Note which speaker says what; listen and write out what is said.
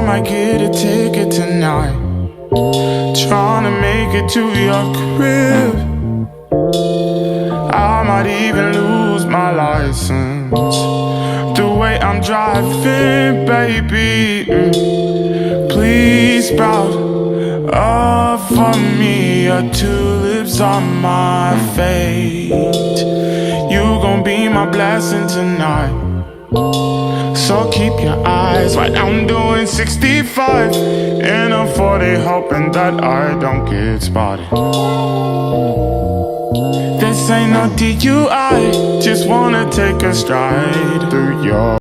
Speaker 1: might get a ticket tonight, tryna make it to your crib. I might even lose my license, the way I'm driving, baby. Please sprout up for me, your tulips are my fate. You gon' be my blessing tonight, so keep your eyes right. I'm doing 65 in a 40, hoping that I don't get spotted. This ain't no DUI, just wanna take a stride through your